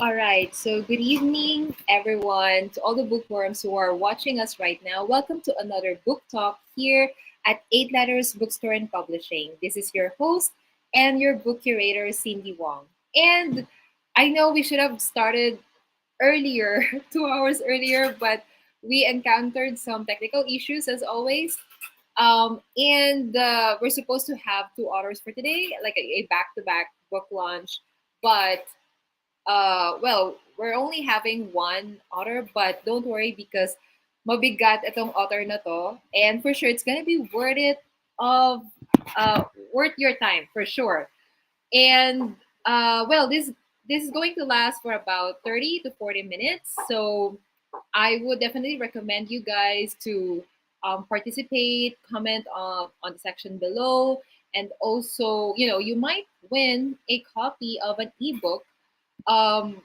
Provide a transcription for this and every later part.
All right, so good evening, everyone, to all the bookworms who are watching us right now. Welcome to another book talk here at Eight Letters Bookstore and Publishing. This is your host and your book curator, Cindy Wong. And I know we should have started earlier, 2 hours earlier, but we encountered some technical issues as always. And we're supposed to have two authors for today, like a back-to-back book launch, but well, we're only having one author, but don't worry because mabigat itong author na to, and for sure it's gonna be worth it of worth your time for sure. And well, this is going to last for about 30 to 40 minutes, so I would definitely recommend you guys to participate, comment on the section below, and also, you might win a copy of an ebook um,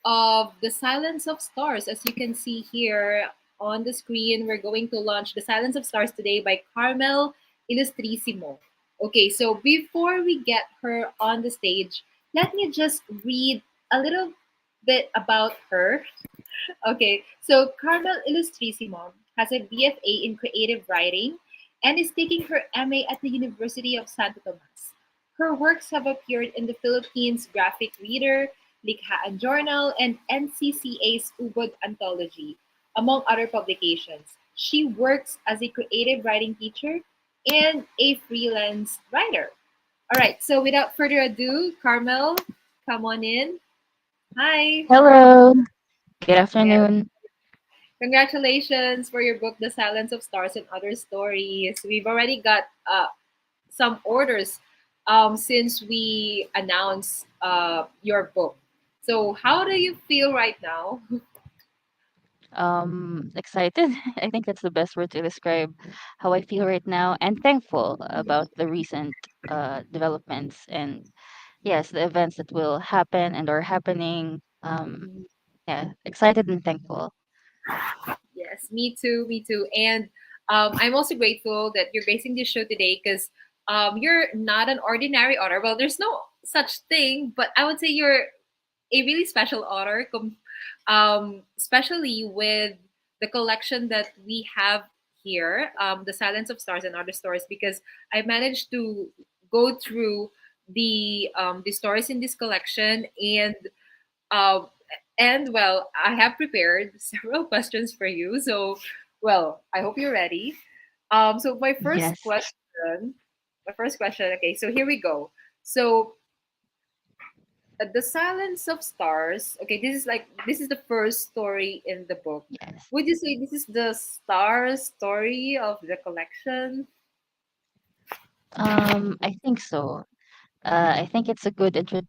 of The Silence of Stars. As you can see here on the screen, we're going to launch The Silence of Stars today by Carmel Ilustrisimo. Okay, so before we get her on the stage, let me just read a little bit about her. Okay, so Carmel Ilustrisimo has a BFA in creative writing and is taking her MA at the University of Santo Tomas. Her works have appeared in the Philippines Graphic Reader, Likhaan Journal, and NCCA's 𝘗𝘗𝘁 Anthology, among other publications. She works as a creative writing teacher and a freelance writer. All right, so without further ado, Carmel, come on in. Hi. Hello, good Yeah. afternoon. Congratulations for your book, The Silence of Stars and Other Stories. We've already got some orders since we announced your book. So, how do you feel right now? Excited. I think that's the best word to describe how I feel right now, and thankful about the recent developments and yes, the events that will happen and are happening. Yeah, excited and thankful. Yes, me too, me too. And I'm also grateful that you're basing this show today because you're not an ordinary author. Well, there's no such thing, but I would say you're a really special author, especially with the collection that we have here, The Silence of Stars and Other Stories, because I managed to go through the stories in this collection, um, and well, I have prepared several questions for you. So, well, I hope you're ready. So Yes. my first question. Okay, so here we go. So the Silence of Stars. Okay, this is the first story in the book. Yes. Would you say this is the star story of the collection? I think so. I think it's a good intro.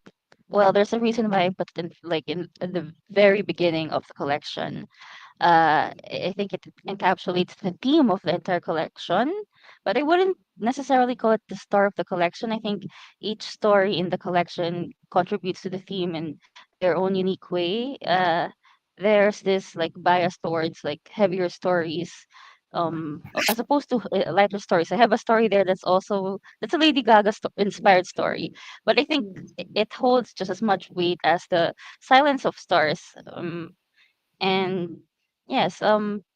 Well, there's a reason why I put it in in the very beginning of the collection. I think it encapsulates the theme of the entire collection, but I wouldn't necessarily call it the star of the collection. I think each story in the collection contributes to the theme in their own unique way. There's this like bias towards like heavier stories, as opposed to lighter stories. I have a story there that's a Lady Gaga inspired story, but I think it holds just as much weight as the Silence of Stars. And yes,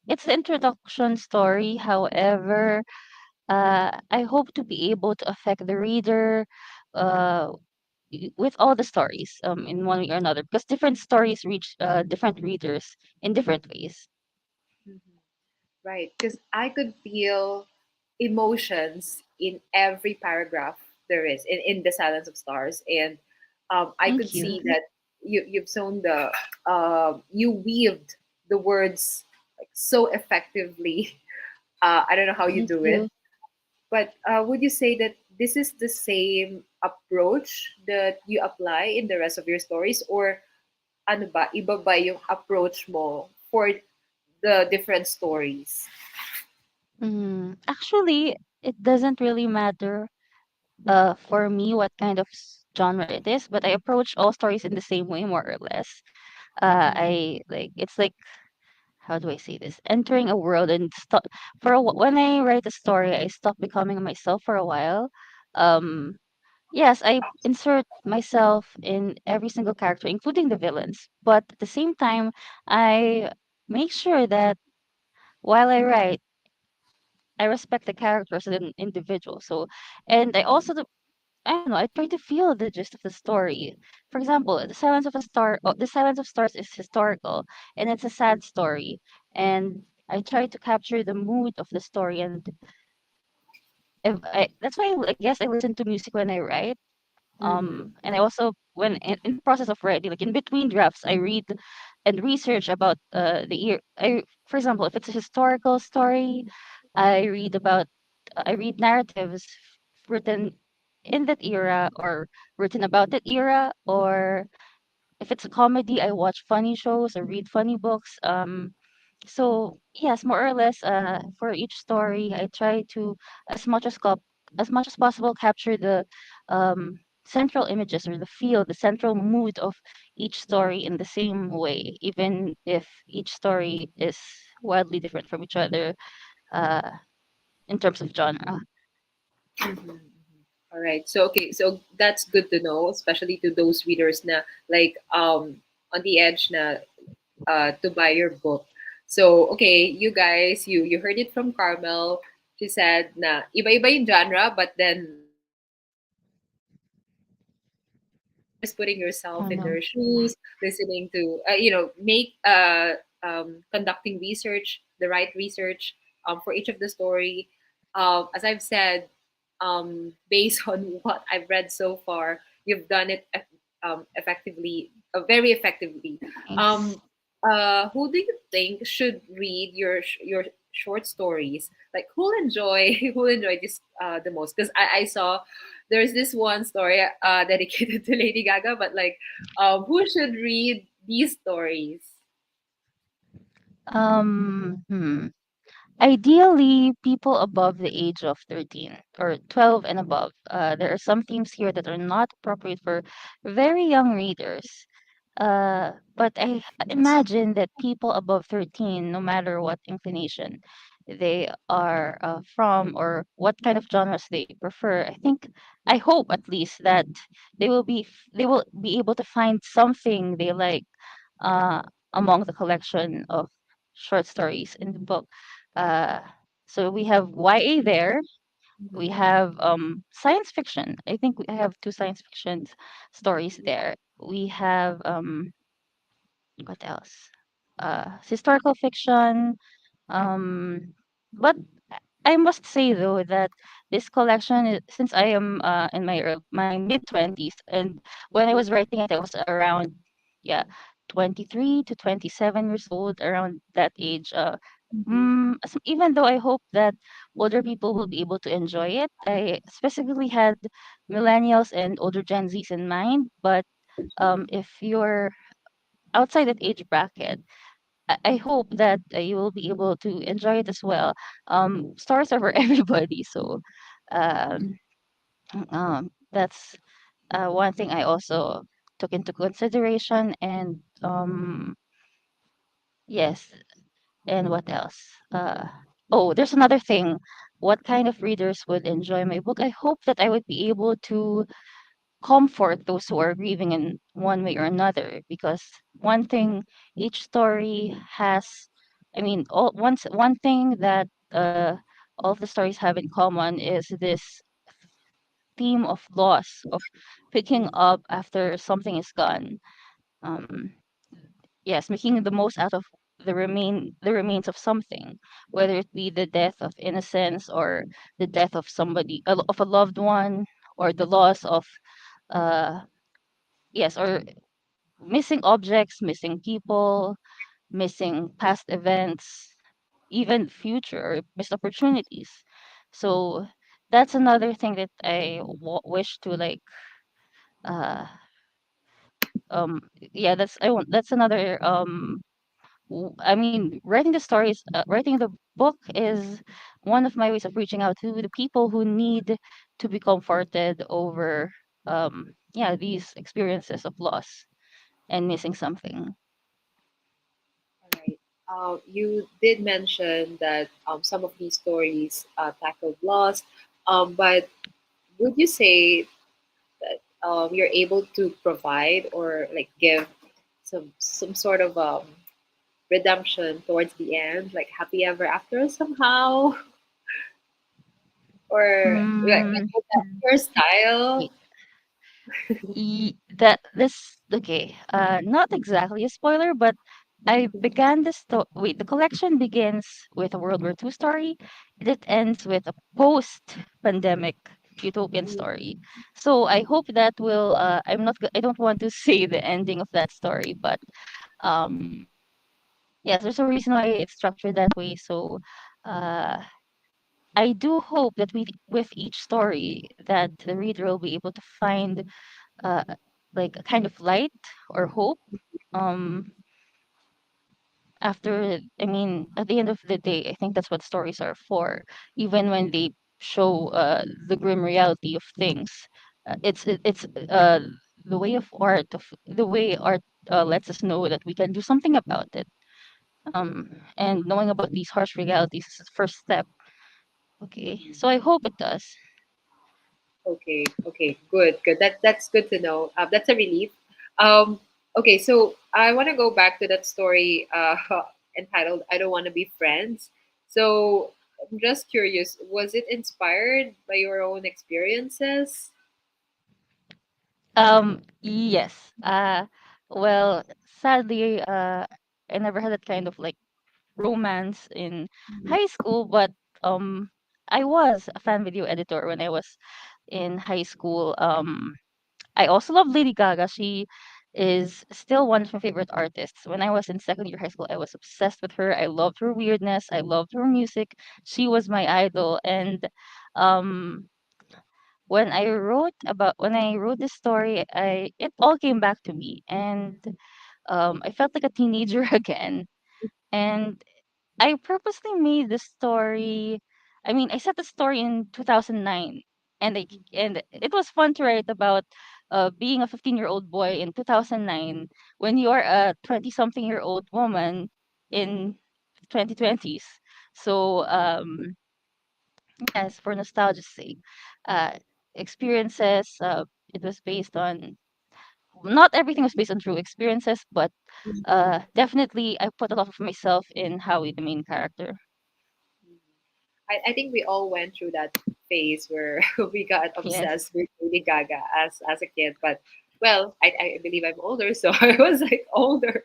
it's the introduction story. However, I hope to be able to affect the reader uh, with all the stories in one way or another, because different stories reach different readers in different ways. Mhm. Right, because I could feel emotions in every paragraph there is in the Silence of Stars, and I could Thank you. see that you've shown you weaved the words like so effectively. I don't know how you Thank do it, you. but would you say that this is the same approach that you apply in the rest of your stories, or ano ba, iba ba yung approach mo for the different stories? Actually, it doesn't really matter for me what kind of genre it is, but I approach all stories in the same way, more or less. I like it's like, how do I say this? Entering a world and stop when I write a story, I stop becoming myself for a while. Um, yes, I insert myself in every single character, including the villains. But at the same time, I make sure that while I write, I respect the characters as an individual. So, and I also, I don't know, I try to feel the gist of the story. For example, The Silence of Stars is historical, and it's a sad story. And I try to capture the mood of the story, and that's why I guess I listen to music when I write. Mm-hmm. And I also, when in the process of writing, like in between drafts, I read and research about the year. For example, if it's a historical story, I read narratives written in that era or written about that era. Or if it's a comedy, I watch funny shows or read funny books. So yes, more or less, for each story, I try to, as much as as much as possible, capture the central images or the feel, the central mood of each story in the same way, even if each story is wildly different from each other, uh, in terms of genre. Mm-hmm. All right. So okay, so that's good to know, especially to those readers na like on the edge na to buy your book. So okay, you guys, you heard it from Carmel. She said na iba-iba yung genre, but then just putting yourself Oh in no. their shoes, listening to, make conducting research, the right research for each of the story. As I've said, based on what I've read so far, you've done it effectively, very effectively. Thanks. Um, who do you think should read your short stories? Like who'll enjoy who'll enjoy this the most? Because I saw there's this one story dedicated to Lady Gaga, but like, who should read these stories? Hmm. Ideally, people above the age of 13 or 12 and above. There are some themes here that are not appropriate for very young readers. But I imagine that people above 13, no matter what inclination they are from or what kind of genres they prefer, I hope at least that they will be able to find something they like uh, among the collection of short stories in the book. Uh, so we have YA there. We Mhm. have science fiction. I think I have two science fiction stories there. We have what else? Historical fiction. Um, but I must say though that this collection, since I am in my mid 20s, and when I was writing it, I was around, yeah, 23 to 27 years old, around that age. Mhm. Even though I hope that older people will be able to enjoy it, I specifically had millennials and older Gen Zs in mind. But if you're outside that age bracket, I hope that you will be able to enjoy it as well. Stars are for everybody, so um, that's one thing I also took into consideration. And yes, and what else? Oh, there's another thing. What kind of readers would enjoy my book? I hope that I would be able to comfort those who are grieving in one way or another, because one thing each story has, one thing that all of the stories have in common is this theme of loss, of picking up after something is gone. um yes, making the most out of the remains of something, whether it be the death of innocence, or the death of of a loved one, or the loss of uh yes, or missing objects, missing people, missing past events, even future or missed opportunities. So that's another thing that I wish to like. Uh, yeah, that's another. I mean, writing the book is one of my ways of reaching out to the people who need to be comforted over, yeah, these experiences of loss and missing something. All right. You did mention that some of these stories tackled loss, but would you say you're able to provide or like give some sort of redemption towards the end, like happy ever after somehow, or like Mm, was that your style? that this okay, not exactly a spoiler, but I began the wait, the collection begins with a World War II story. It ends with a post-pandemic utopian story. So I hope that will I don't want to say the ending of that story, but um yes, there's a reason why it's structured that way. So uh I do hope that with each story that the reader will be able to find uh, like a kind of light or hope um after I mean at the end of the day I think that's what stories are for, even when they show the grim reality of things. It's the way of art of the way art lets us know that we can do something about it, and knowing about these harsh realities is the first step. Okay, so I hope it does. Okay, okay, good, good. That's good to know. That's a relief. Um, okay, so I want to go back to that story entitled "I Don't Want to Be Friends." So I'm just curious, was it inspired by your own experiences? Yes. Well, sadly, I never had that kind of like romance in Mhm. high school, but um, I was a fan video editor when I was in high school. I also love Lady Gaga. She is still one of my favorite artists. When I was in second year high school, I was obsessed with her. I loved her weirdness. I loved her music. She was my idol, and um when I wrote this story, I it all came back to me, and I felt like a teenager again. And I purposely made the story. I mean, I set the story in 2009, and and it was fun to write about being a 15-year-old boy in 2009 when you are a 20-something-year-old woman in 2020s. So yes, for nostalgia's sake, uh, experiences. It was based on not everything was based on true experiences, but definitely I put a lot of myself in Howie, the main character. I think we all went through that phase where we got Yes. obsessed with Lady Gaga as a kid. But well, I believe I'm older, so I was like older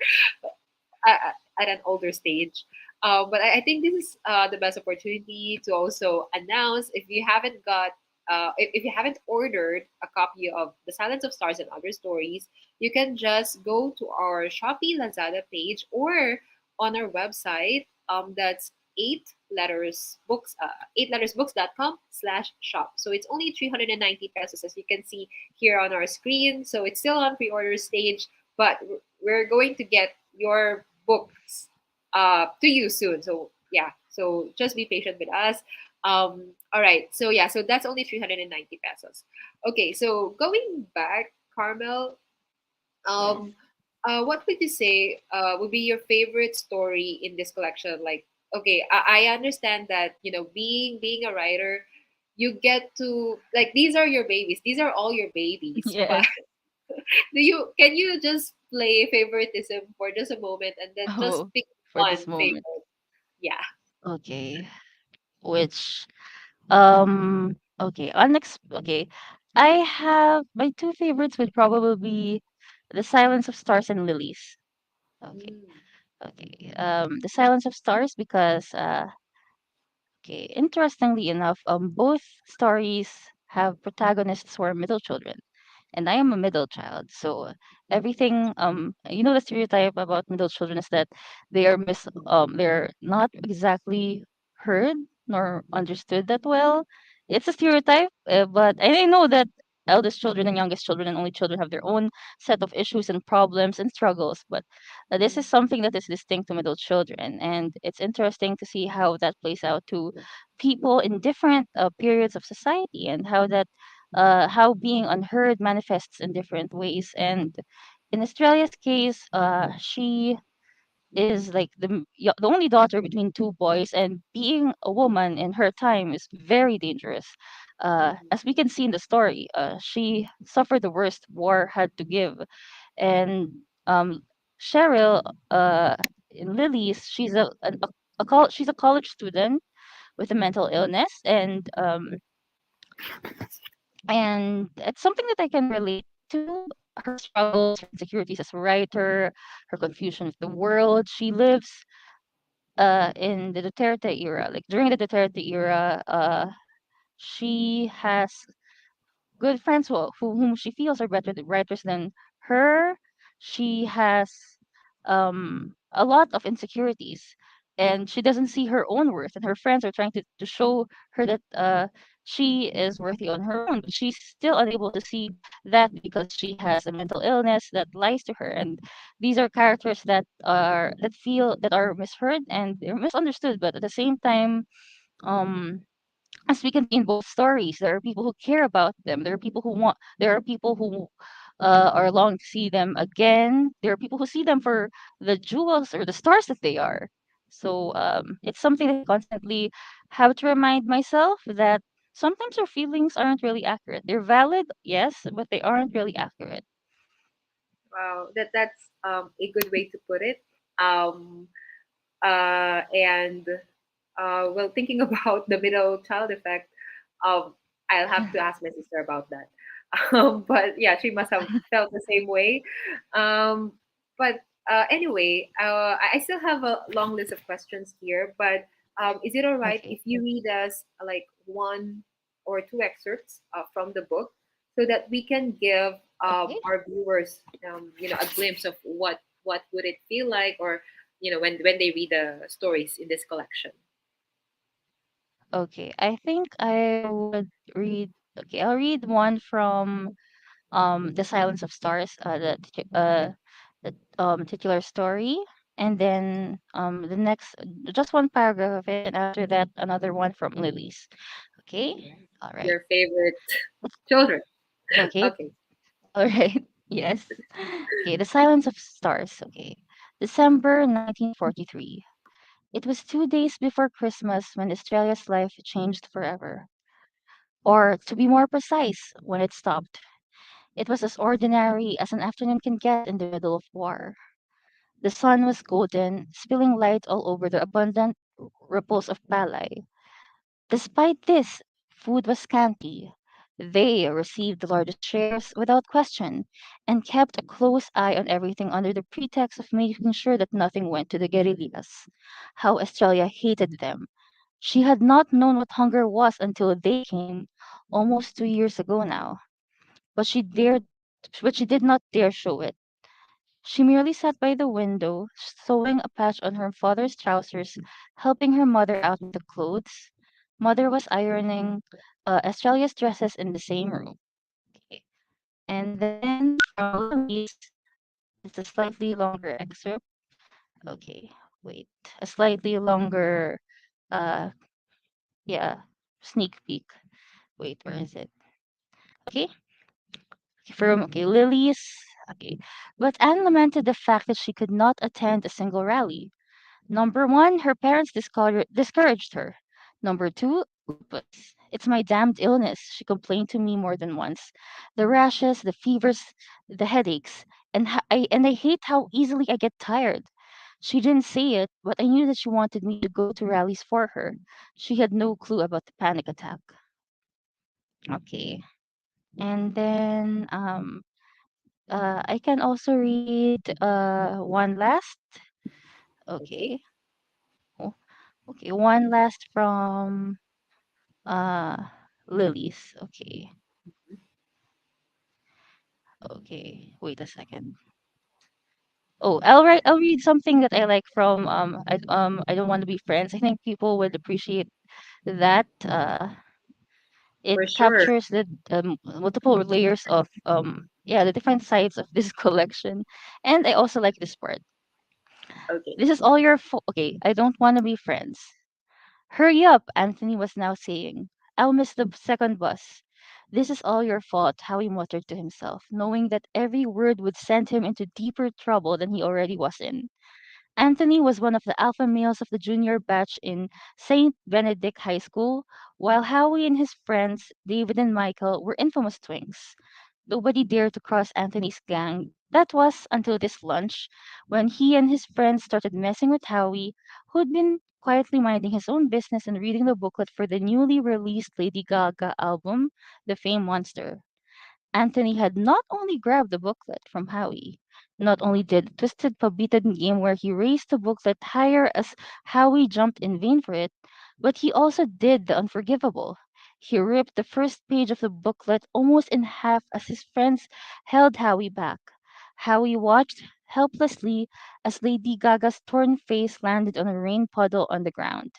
at an older stage. But I think this is the best opportunity to also announce if you haven't ordered a copy of The Silence of Stars and Other Stories, you can just go to our Shopee Lazada page or on our website. That's eight letters books.com/shop. So it's only 390 pesos, as you can see here on our screen. So it's still on pre-order stage, but we're going to get your books to you soon. So yeah, so just be patient with us. All right, so yeah, so that's only 390 pesos. Okay, so going back, Carmel, Yes. um, what would you say would be your favorite story in this collection? Like, okay, I understand that being a writer, you get to like these are your babies. These are all your babies. But Yes. can you just play favoritism for just a moment and then just Oh, pick for one this moment. favorite? Yeah. Okay. Which okay, okay. I have my two favorites would probably be The Silence of Stars and Lilies. Okay. Mm. Okay. The Silence of Stars because okay, interestingly enough, both stories have protagonists who are middle children, and I am a middle child. So everything, the stereotype about middle children is that they're not exactly heard nor understood that well. It's a stereotype, but I know that eldest children and youngest children and only children have their own set of issues and problems and struggles. But this is something that is distinct to middle children, and it's interesting to see how that plays out to people in different periods of society and how being unheard manifests in different ways. And in Australia's case, she is like the only daughter between two boys, and being a woman in her time is very dangerous. Mhm. As we can see in the story, she suffered the worst war had to give, and Cheryl, in Lily's, she's a college student with a mental illness, and it's something that I can relate to. Her struggles, her insecurities as a writer, her confusion of the world. She lives in the Duterte era. Like during the Duterte era, she has good friends whom she feels are better writers than her. She has a lot of insecurities, and she doesn't see her own worth. And her friends are trying to show her that she is worthy on her own, but she's still unable to see that because she has a mental illness that lies to her. And these are characters that are misheard and they're misunderstood, but at the same time, um as we can see in both stories, there are people who care about them. There are people who are longing to see them again. There are people who see them for the jewels or the stars that they are. So it's something that I constantly have to remind myself that sometimes our feelings aren't really accurate. They're valid, yes, but they aren't really accurate. Wow, that's a good way to put it. Um, and well, thinking about the middle child effect, um, I'll have to ask my sister about that. But yeah, she must have felt the same way. Um, but anyway, I still have a long list of questions here. But is it all right Okay. if you read us like one or two excerpts from the book so that we can give Okay. our viewers, a glimpse of what would it feel like, or when they read the stories in this collection. Okay. I think I would read. Okay, I'll read one from The Silence of Stars, the titular story, and then the next just one paragraph of it, and after that another one from Lily's. Okay, all right. Your favorite children. Okay, Okay. all right. Yes. Okay, The Silence of Stars. Okay, December 1943. It was 2 days before Christmas when Australia's life changed forever, or to be more precise, when it stopped. It was as ordinary as an afternoon can get in the middle of war. The sun was golden, spilling light all over the abundant ripples of palay. Despite this, food was scanty. They received the largest shares without question and kept a close eye on everything under the pretext of making sure that nothing went to the guerrillas. How Australia hated them. She had not known what hunger was until they came, almost 2 years ago now. But she dared, but she did not dare show it. She merely sat by the window, sewing a patch on her father's trousers, helping her mother out with the clothes. Mother was ironing Australia's dresses in the same room. Okay. And then from Lily's, it's a slightly longer excerpt. Okay, wait. A slightly longer, uh, yeah, sneak peek. Wait, where is it? Okay, Lily's. Okay, but Anne lamented the fact that she could not attend a single rally. Number one, her parents discouraged her. Number two, lupus. It's my damned illness, she complained to me more than once. The rashes, the fevers, the headaches, and I hate how easily I get tired. She didn't say it, but I knew that she wanted me to go to rallies for her. She had no clue about the panic attack. Okay. And then I can also read one last. Okay. Okay. Oh, okay, one last from Uh, Lilies. Okay. Okay. Wait a second. Oh, I'll read something that I like from I don't want to be friends. I think people would appreciate that. It For sure. captures the multiple layers of yeah, the different sides of this collection. And I also like this part. Okay. This is all your fault. Okay, I don't want to be friends. Hurry up, Anthony was now saying. I'll miss the second bus. This is all your fault, Howie muttered to himself, knowing that every word would send him into deeper trouble than he already was in. Anthony was one of the alpha males of the junior batch in St. Benedict High School, while Howie and his friends, David and Michael, were infamous twins. Nobody dared to cross Anthony's gang. That was until this lunch, when he and his friends started messing with Howie, who'd been quietly minding his own business and reading the booklet for the newly released Lady Gaga album, The Fame Monster. Anthony had not only grabbed the booklet from Howie, not only did Twisted Pabitan game where he raised the booklet higher as Howie jumped in vain for it, but he also did the unforgivable. He ripped the first page of the booklet almost in half as his friends held Howie back. Howie watched helplessly as Lady Gaga's torn face landed on a rain puddle on the ground.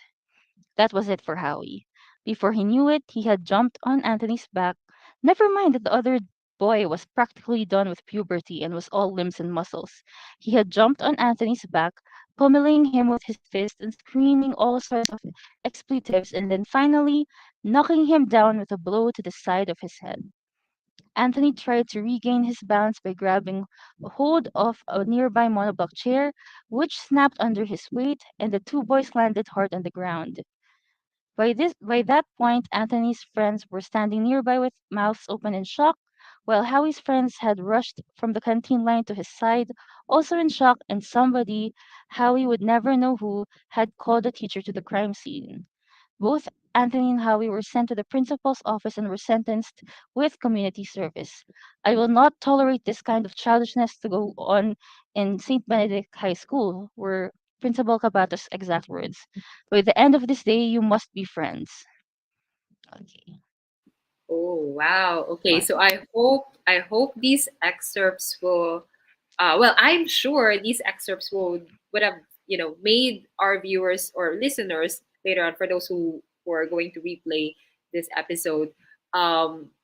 That was it for Howie. Before he knew it, he had jumped on Anthony's back. Never mind that the other boy was practically done with puberty and was all limbs and muscles. He had jumped on Anthony's back, pummeling him with his fist and screaming all sorts of expletives, and then finally knocking him down with a blow to the side of his head. Anthony tried to regain his balance by grabbing a hold of a nearby monoblock chair, which snapped under his weight, and the two boys landed hard on the ground. By that point, Anthony's friends were standing nearby with mouths open in shock, while Howie's friends had rushed from the canteen line to his side, also in shock, and somebody, Howie would never know who, had called the teacher to the crime scene. Both Anthony and Howie were sent to the principal's office and were sentenced with community service. I will not tolerate this kind of childishness to go on in St. Benedict High School, were Principal Cabato's exact words. By the end of this day, you must be friends. Okay. Oh wow. Okay, Wow. so I hope these excerpts will well, I'm sure these excerpts would have, made our viewers or listeners later on, for those who are going to replay this episode,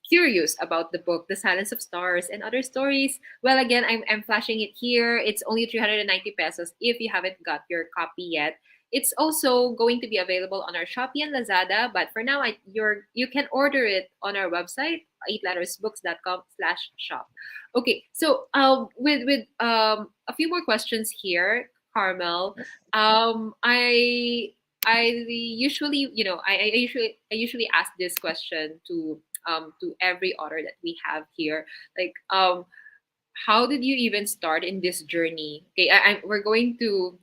curious about the book The Silence of Stars and Other Stories. Well, again, I'm flashing it here. It's only 390 pesos if you haven't got your copy yet. It's also going to be available on our Shopee and Lazada, but for now, you can order it on our website, 8lettersbooks.com/shop. Okay, so with a few more questions here, Carmel. Yes. I usually, I usually ask this question to every author that we have here, like how did you even start in this journey? Okay, we're going to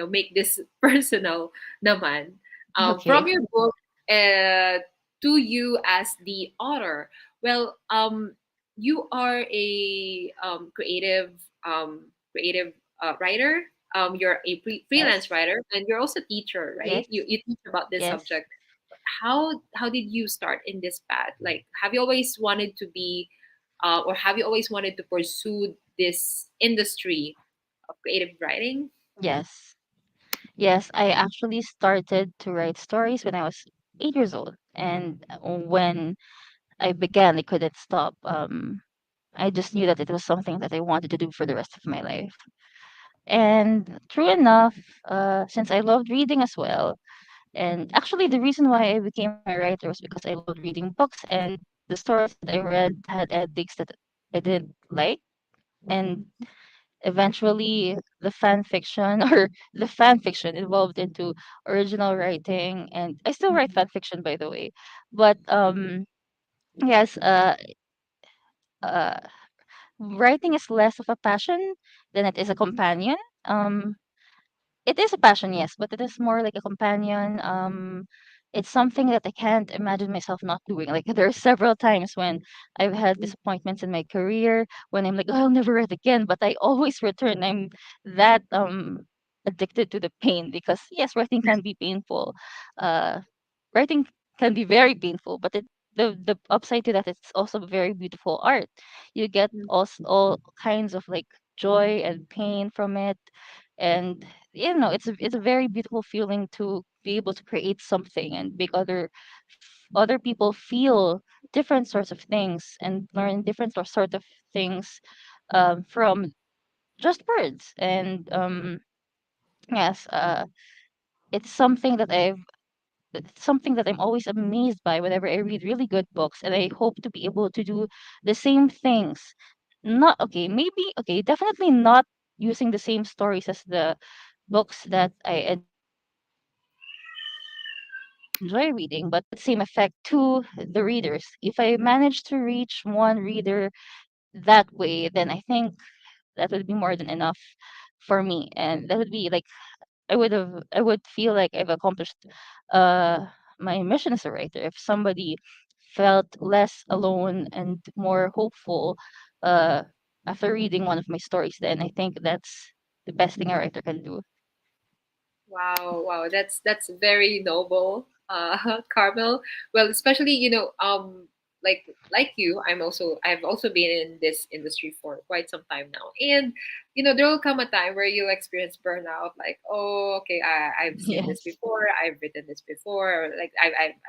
make this personal naman. From Okay. your book to you as the author. Well, you are a creative writer. You're a Yes. freelance writer, and you're also a teacher, right? Yes. You teach about this Yes. subject. How did you start in this path? Like, have you always wanted to be, or have you always wanted to pursue this industry of creative writing? Yes. Yes. I actually started to write stories when I was 8 years old. And when I began, I couldn't stop. I just knew that it was something that I wanted to do for the rest of my life. And true enough, since I loved reading as well, and actually the reason why I became a writer was because I loved reading books, and the stories that I read had endings that I didn't like. And eventually the fan fiction or the fan fiction evolved into original writing, and I still write fan fiction, by the way. But yes, uh writing is less of a passion than it is a companion. Um, it is a passion, yes, but it is more like a companion. It's something that I can't imagine myself not doing. Like there are several times when I've had disappointments in my career when I'm like, oh, I'll never write again, but I always return. I'm that addicted to the pain because yes, writing can be painful. Uh, Writing can be very painful, but the upside to that, it's also very beautiful art. You get all kinds of like joy and pain from it, and it's a very beautiful feeling to be able to create something and make other people feel different sorts of things and learn different sort of things from just words. And yes, it's something that it's something that I'm always amazed by whenever I read really good books, and I hope to be able to do the same things. Not okay, maybe okay, definitely not using the same stories as the books that I enjoy reading, but it doesn't have that same effect to the readers. If I manage to reach one reader that way, then I think that would be more than enough for me, and that would be like I would feel like I've accomplished my mission as a writer. If somebody felt less alone and more hopeful uh after reading one of my stories, then I think that's the best thing a writer can do. Wow, wow, that's very noble, Carmel. Well, especially like you, I've also been in this industry for quite some time now, and there will come a time where you'll experience burnout. Like, oh, okay, I've seen this Yes. before, I've written this before, or like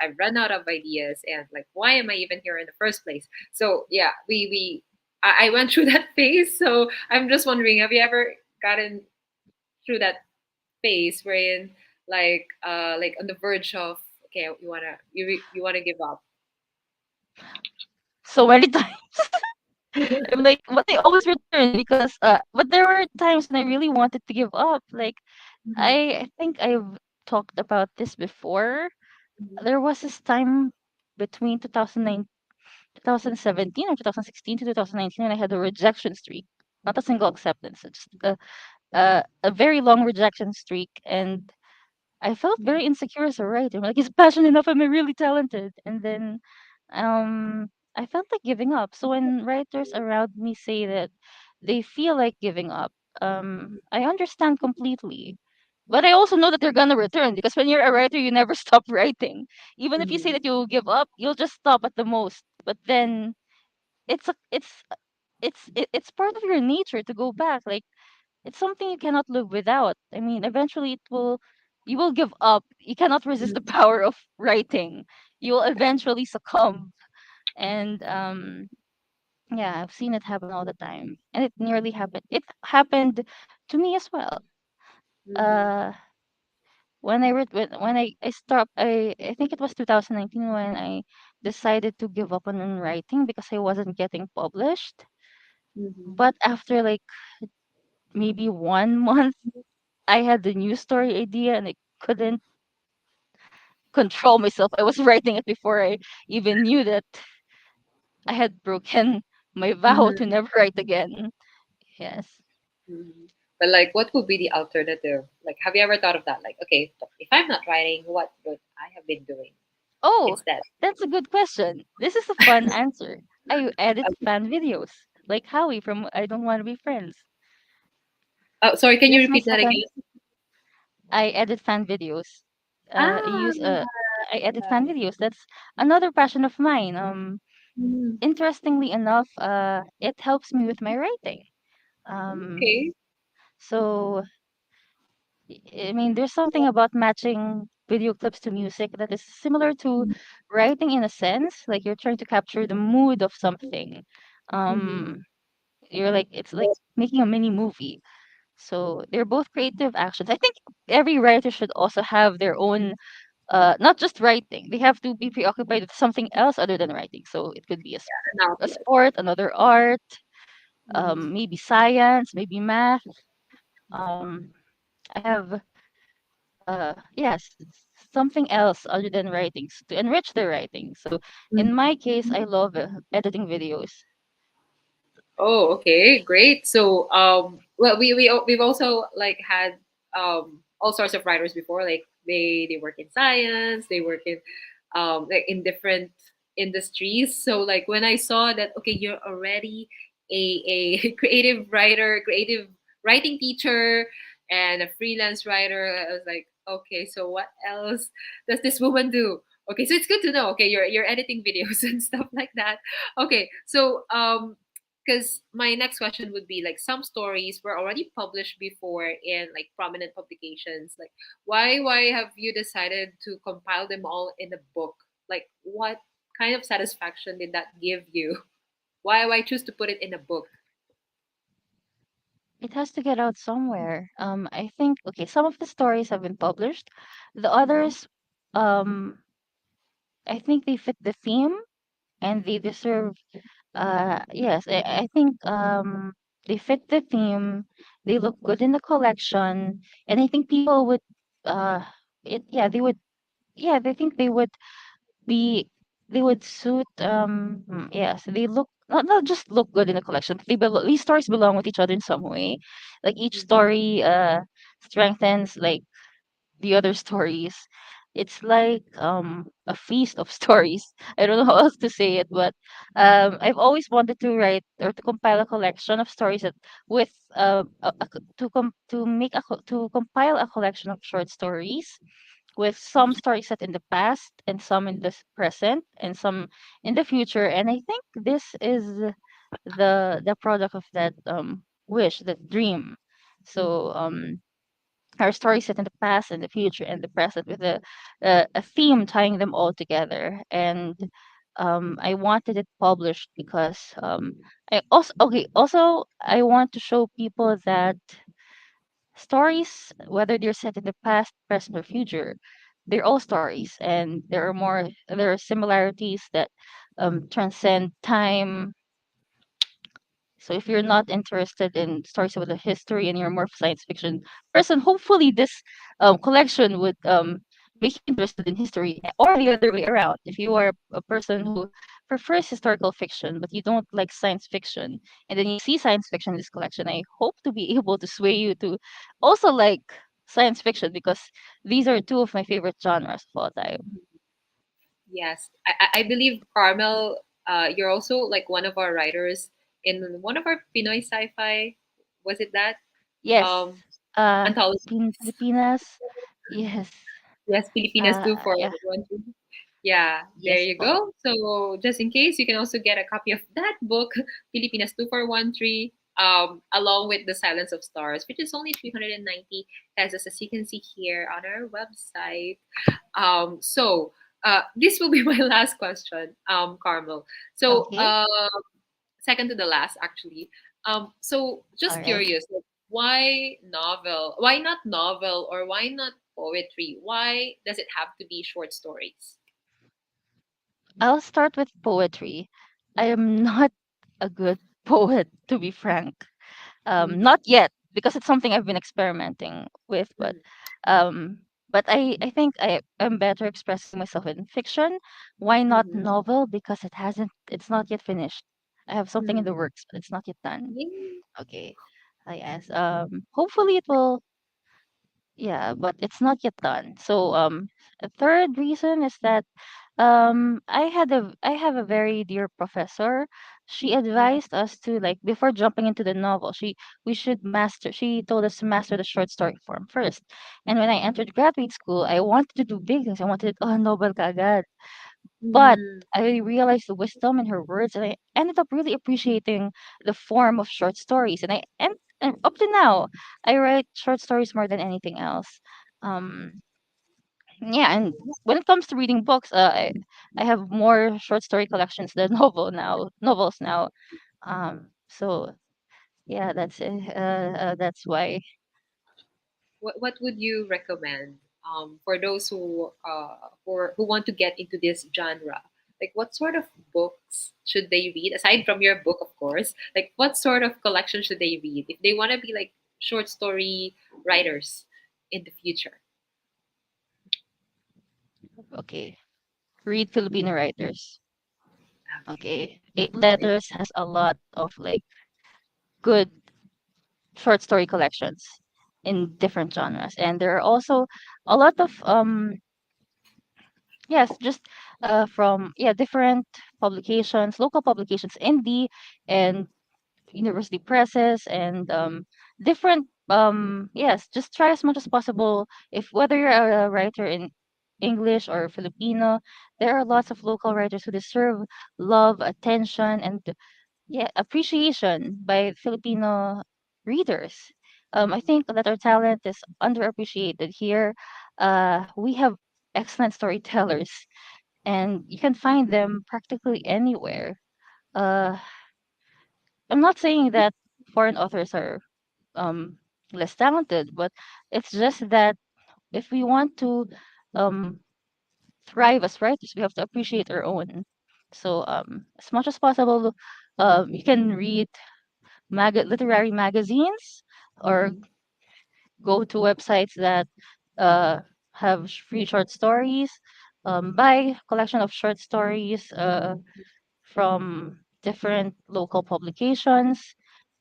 I've run out of ideas, and like, why am I even here in the first place? So yeah, I went through that phase. So I'm just wondering, have you ever gotten through that phase wherein like on the verge of, okay, you wanna give up? So many times. I'm like, but I always return because but there were times when I really wanted to give up. Like Mhm, I think I've talked about this before. mhm, There was this time between 2017 or 2016 to 2019 when I had a rejection streak. Not a single acceptance, it's just a very long rejection streak. And I felt very insecure as a writer. I'm like, is passion enough? Am I really talented? And then I felt like giving up. So when writers around me say that they feel like giving up, I understand completely. But I also know that they're gonna return because when you're a writer, you never stop writing. Even if you say mhm, that you'll give up, you'll just stop at the most. But then it's a, it's part of your nature to go back. Like it's something you cannot live without. I mean, eventually you will give up. You cannot resist the power of writing. You will eventually succumb. And yeah, I've seen it happen all the time. And it nearly happened. It happened to me as well. mhm, Uh when I read when I stopped I think it was 2019 when I decided to give up on writing because I wasn't getting published. mhm, But after like maybe 1 month, I had the new story idea and I couldn't control myself. I was writing it before I even knew that I had broken my vow mhm, to never write again. Yes. mhm. But like, what would be the alternative? Like, have you ever thought of that? Like, okay, but if I'm not writing, what would I have been doing Oh, instead? that's a good question. This is a fun answer. I edit Okay. fan videos like Howie from I Don't Want to Be Friends. Oh, sorry, can you That's my repeat that second. again? I edit fan videos. Ah, I edit fan videos. That's another passion of mine. mhm, Interestingly enough, it helps me with my writing. okay. So I mean, there's something about matching video clips to music that is similar to writing in a sense. Like you're trying to capture the mood of something. Mhm, Um, you're like it's like making a mini movie. So they're both creative actions. I think every writer should also have their own not just writing. They have to be preoccupied with something else other than writing. So it could be an a outlet. sport, another art, Mhm, maybe science, maybe math. Um, I have yes, something else other than writing to enrich the writing. So in my case, I love editing videos. Oh, okay, great. So, well, we've also like had all sorts of writers before. Like they work in science, they work in like in different industries. So, like when I saw that, okay, you're already a creative writer, creative writing teacher, and a freelance writer, I was like, okay, so what else does this woman do? Okay, so it's good to know. Okay, you're editing videos and stuff like that. Okay, so because my next question would be like some stories were already published before in like prominent publications. Like why have you decided to compile them all in a book? Like what kind of satisfaction did that give you? Why choose to put it in a book? It has to get out somewhere. I think okay, some of the stories have been published. The others, um, I think they fit the theme and they deserve. Yes, I think. they fit the theme, they look good in the collection, and I think people would uh it yeah they would yeah they think be they would suit yes they look not just look good in the collection, but these stories belong with each other in some way, like each Mm-hmm. story strengthens like the other stories. It's like a feast of stories. I don't know how else to say it, but I've always wanted to write or to compile a collection of stories that with to make to compile a collection of short stories with some stories set in the past and some in the present and some in the future. And I think this is the product of that wish, that dream. Mm-hmm. So our stories set in the past and the future and the present with a theme tying them all together. And I wanted it published because also I want to show people that stories, whether they're set in the past, present, or future, they're all stories, and there are similarities that transcend time. So if you're not interested in stories about the history and you're more of a science fiction person, hopefully this collection would make you interested in history, or the other way around. If you are a person who prefers historical fiction but you don't like science fiction, and then you see science fiction in this collection, I hope to be able to sway you to also like science fiction, because these are two of my favorite genres of all time. Yes, I believe Carmel, you're also like one of our writers in one of our Pinoy sci-fi. Was it that Yes, um anthologies? Filipinas. Yes. Yes, Filipinas 2 for Yeah. 1. Yeah, there Yes you po. go. So just in case, you can also get a copy of that book, Filipinas 2413, along with The Silence of Stars, which is only 390 pesos, as you can see here on our website. This will be my last question, Carmel. So, Okay. second to the last, actually. So All just right. curious, like, why novel? Why not novel, or why not poetry? Why does it have to be short stories? I'll start with poetry. I am not a good poet, to be frank. Mm-hmm. Not yet, because it's something I've been experimenting with, um, but I think I'm better expressing myself in fiction. Why not Mm-hmm. novel? Because it's not yet finished. I have something in Mm-hmm. the works, but it's not yet done. Yay. Okay. Yes. Hopefully it will. Yeah, but it's not yet done. So a third reason is that I have a very dear professor. She Mm-hmm. advised us to, like, before jumping into the novel, we should master she told us to master the short story form first. And when I entered graduate school, I wanted to do big things. I wanted, oh, Nobel kaagad. But Mm-hmm. I realized the wisdom in her words, and I ended up really appreciating the form of short stories. And up to now, I write short stories more than anything else. Um, yeah, and when it comes to reading books, I have more short story collections than novels now. So yeah, that's it. That's why. What would you recommend for those who want to get into this genre? Like, what sort of books should they read aside from your book, of course? Like, what sort of collection should they read if they want to be like short story writers in the future? Okay, read Filipino writers. Okay. Okay, Eight Letters has a lot of like good short story collections in different genres, and there are also a lot of yes, just from different publications, local publications, indie and university presses, and different yes, just try as much as possible. If whether you're a writer in English or Filipino, there are lots of local writers who deserve love, attention, and appreciation by Filipino readers. I Mhm. think that our talent is underappreciated here. We have excellent storytellers, and you can find them practically anywhere. Uh, I'm not saying that foreign authors are um, less talented, but it's just that if we want to um, thrive as writers, we have to appreciate our own. So as much as possible, you can read literary magazines, or go to websites that uh, have free short stories. Buy collection of short stories from different local publications.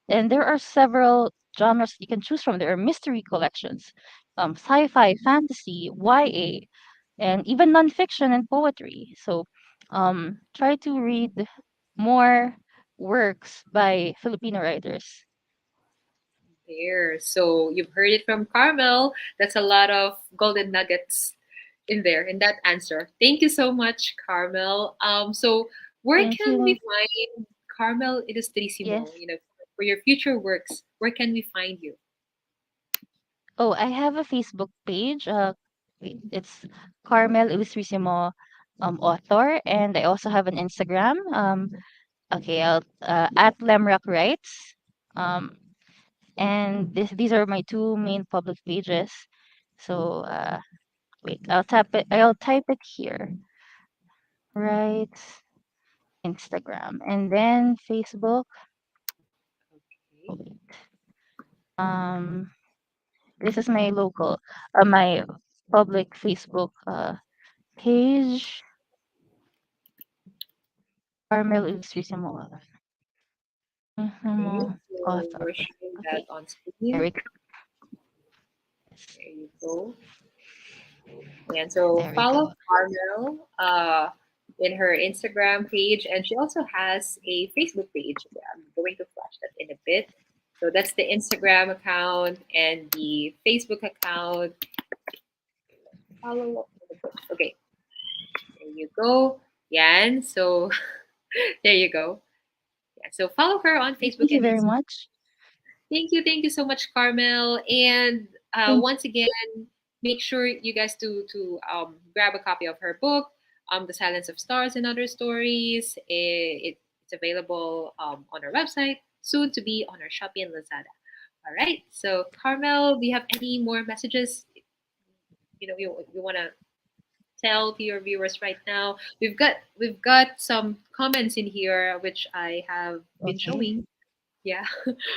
And there are several genres you can choose from. There are mystery collections, sci-fi, fantasy, YA, and even nonfiction and poetry. So try to read more works by Filipino writers. There. So you've heard it from Carmel. That's a lot of golden nuggets in there in that answer. Thank you so much, Carmel. So where Thank can we you. find Carmel Yes. Ilustrisimo? For your future works, where can we find you? Oh, I have a Facebook page. It's Carmel Ilustrisimo author, and I also have an Instagram. Okay, I'll at Lemrock Writes. Um, and these are my two main public pages. So wait, I'll type it here. Right, Instagram, and then Facebook. Okay. Um, this is my local, my public Facebook page. Carmel Ilustrisimo Okay. So author. we're showing that Okay, on there screen. we go. There you go. And so There we go. follow Carmel in her Instagram page, and she also has a Facebook page. I'm going to flash that in a bit. So that's the Instagram account and the Facebook account. Follow. Okay, there you go. Yan. So there you go. Yeah. So follow her on Facebook Thank you and very Instagram. much. Thank you so much, Carmel. And Thank once again, make sure you guys to grab a copy of her book, The Silence of Stars and Other Stories. It's available on our website, soon to be on our Shopee and Lazada. All right. So, Carmel, do you have any more messages? You want to tell to your viewers right now? We've got some comments in here which I have been Okay. showing. Yeah.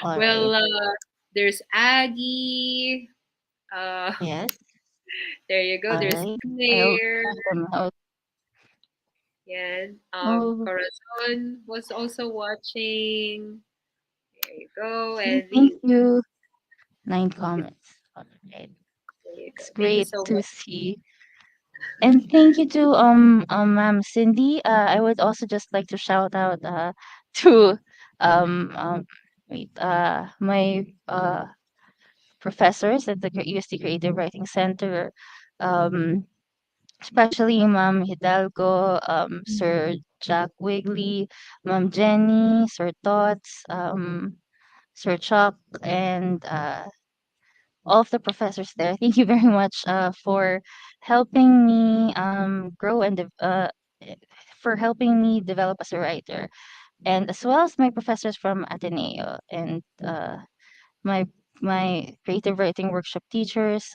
All right. Well, there's Aggie. Uh, Yes. there you go. All There's right. I'll Claire. check them out. Yeah. Oh, Corazon was also watching. There you go. okay. And Thank we, you. 9 there comments. All right. you go. It's Thank you great so to much. see. And thank you to Ma'am Cindy. I would also just like to shout out to wait, my professors at the UST Creative Writing Center, um, especially Ma'am Hidalgo, Sir Jack Wigley, Ma'am Jenny, Sir Tots, Sir Chuck, and all of the professors there. Thank you very much for helping me grow and for helping me develop as a writer, and as well as my professors from Ateneo and my my creative writing workshop teachers,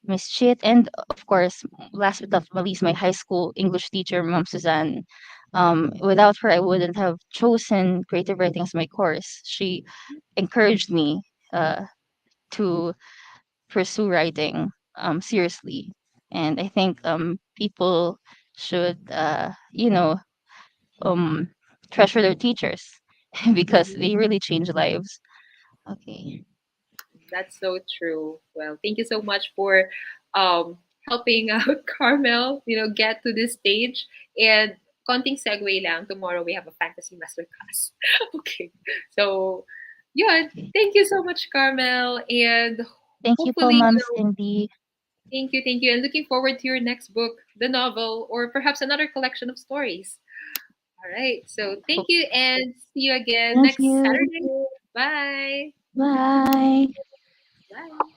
Miss Chit, and of course, last but not least, my high school English teacher, Mom Suzanne. Without her, I wouldn't have chosen creative writing as my course. She encouraged me to pursue writing seriously, and I think people should, um, treasure their teachers because Mhm. they really change lives. Okay. That's so true. Well, thank you so much for helping out Carmel, get to this stage. And konting segue lang, tomorrow we have a fantasy masterclass. Okay. So, yeah, Okay. thank you so much, Carmel. And Thank you po, hopefully, Ma'am Cindy. thank you. And looking forward to your next book, the novel, or perhaps another collection of stories. All right. So, thank Hope- you and see you again Thank next you. Saturday. Bye. Bye. Bye.